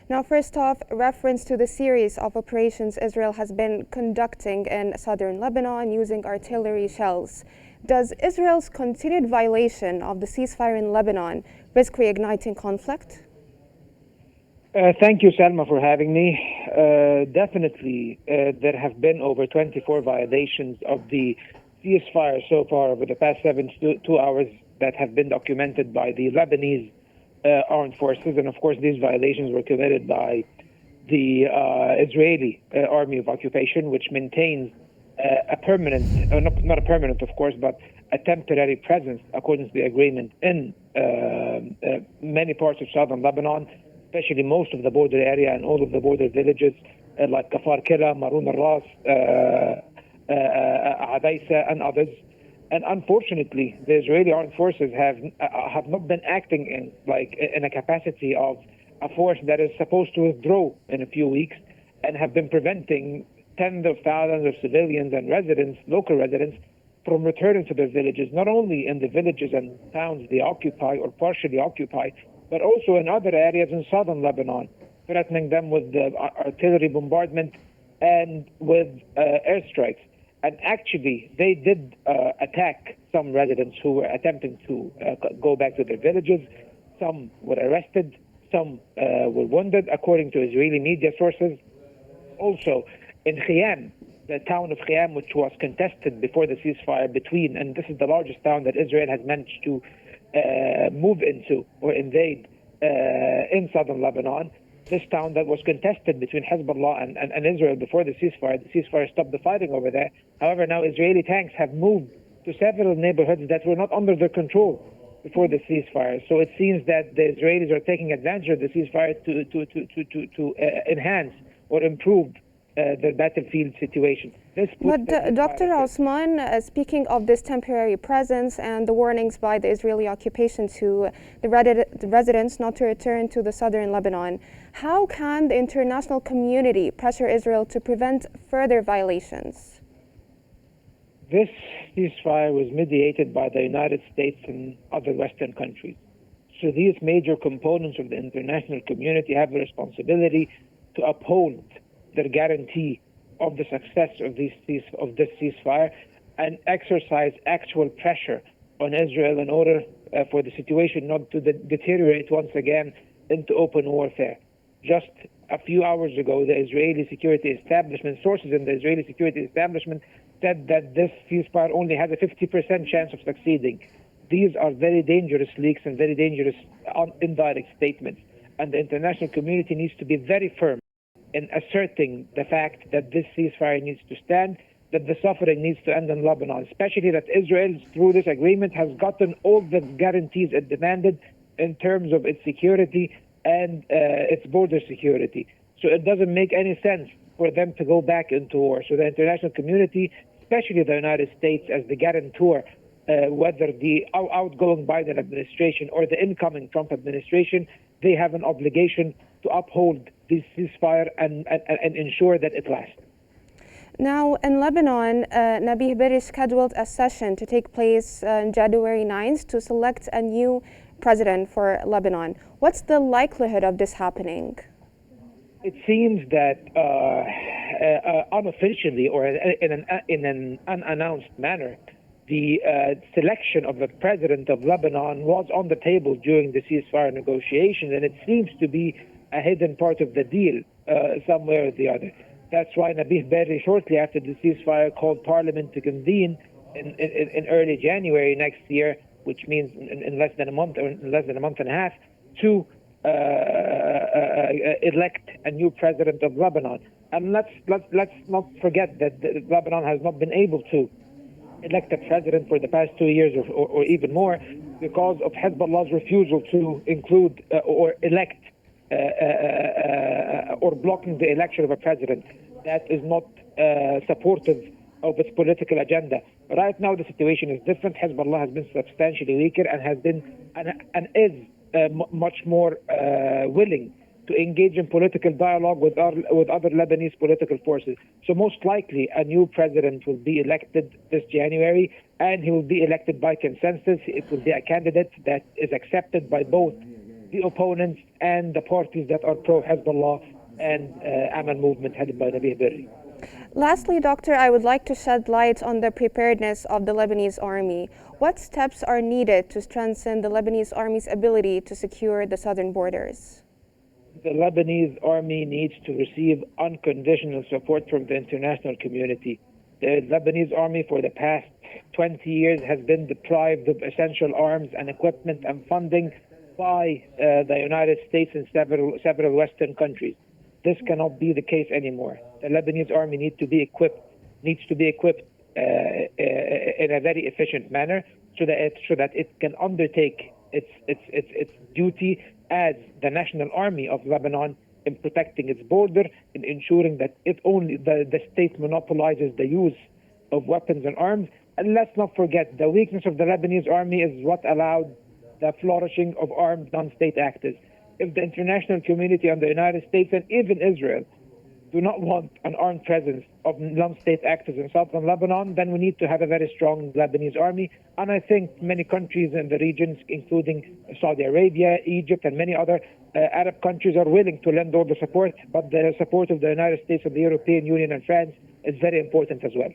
Now, first off, reference to the series of operations Israel has been conducting in southern Lebanon using artillery shells. Does Israel's continued violation of the ceasefire in Lebanon risk reigniting conflict? Thank you, Salma, for having me. Definitely, there have been over 24 violations of the ceasefire so far over the past 72 hours that have been documented by the Lebanese armed forces. And of course, these violations were committed by the Israeli Army of Occupation, which maintains a permanent, not a permanent, of course, but a temporary presence, according to the agreement, in many parts of southern Lebanon, especially most of the border area and all of the border villages like Kafar Kira, Maroun al-Ras, Adaisa, and others. And unfortunately, the Israeli armed forces have not been acting in a capacity of a force that is supposed to withdraw in a few weeks, and have been preventing tens of thousands of civilians and residents, local residents, from returning to their villages, not only in the villages and towns they occupy or partially occupy, but also in other areas in southern Lebanon, threatening them with artillery bombardment and with airstrikes. And actually, they did attack some residents who were attempting to go back to their villages. Some were arrested, some were wounded, according to Israeli media sources. Also, in Khiam, the town of Khiam, which was contested before the ceasefire between, and this is the largest town that Israel has managed to move into or invade in southern Lebanon. This town that was contested between Hezbollah and Israel before the ceasefire stopped the fighting over there. However, now Israeli tanks have moved to several neighborhoods that were not under their control before the ceasefire. So it seems that the Israelis are taking advantage of the ceasefire to enhance or improve their battlefield situation. But Dr. Osman, speaking of this temporary presence and the warnings by the Israeli occupation to the residents not to return to the southern Lebanon, how can the international community pressure Israel to prevent further violations? This ceasefire was mediated by the United States and other Western countries. So these major components of the international community have the responsibility to uphold their guarantee of the success of this ceasefire and exercise actual pressure on Israel in order for the situation not to deteriorate once again into open warfare. Just a few hours ago, the Israeli security establishment, sources in the Israeli security establishment, said that this ceasefire only has a 50% chance of succeeding. These are very dangerous leaks and very dangerous indirect statements. And the international community needs to be very firm in asserting the fact that this ceasefire needs to stand, that the suffering needs to end in Lebanon, especially that Israel, through this agreement, has gotten all the guarantees it demanded in terms of its security and its border security. So it doesn't make any sense for them to go back into war. So the international community, especially the United States as the guarantor, whether the outgoing Biden administration or the incoming Trump administration, they have an obligation to uphold this ceasefire and ensure that it lasts. Now, in Lebanon, Nabih Berri scheduled a session to take place on January 9th to select a new president for Lebanon. What's the likelihood of this happening? It seems that unofficially or in an unannounced manner, the selection of the president of Lebanon was on the table during the ceasefire negotiations, and it seems to be a hidden part of the deal somewhere or the other. That's why Nabih Berri, shortly after the ceasefire, called Parliament to convene in early January next year, which means in less than a month or in less than a month and a half, to elect a new president of Lebanon. And let's not forget that Lebanon has not been able to elect a president for the past 2 years or even more because of Hezbollah's refusal to include or elect or blocking the election of a president that is not supportive of its political agenda. Right now, the situation is different. Hezbollah has been substantially weaker and has been and is much more willing to engage in political dialogue with other Lebanese political forces. So most likely a new president will be elected this January, and he will be elected by consensus. It will be a candidate that is accepted by both the opponents and the parties that are pro-Hezbollah and Amal movement headed by Nabih Berri. Lastly, Doctor, I would like to shed light on the preparedness of the Lebanese army. What steps are needed to strengthen the Lebanese army's ability to secure the southern borders? The Lebanese army needs to receive unconditional support from the international community. The Lebanese army for the past 20 years has been deprived of essential arms and equipment and funding by the United States and several Western countries. This cannot be the case anymore. The Lebanese army needs to be equipped in a very efficient manner so that it can undertake its duty as the national army of Lebanon in protecting its border, in ensuring that the state monopolizes the use of weapons and arms. And let's not forget, the weakness of the Lebanese army is what allowed the flourishing of armed non-state actors. If the international community and the United States and even Israel do not want an armed presence of non-state actors in southern Lebanon, then we need to have a very strong Lebanese army. And I think many countries in the region, including Saudi Arabia, Egypt, and many other Arab countries, are willing to lend all the support. But the support of the United States, of the European Union, and France is very important as well.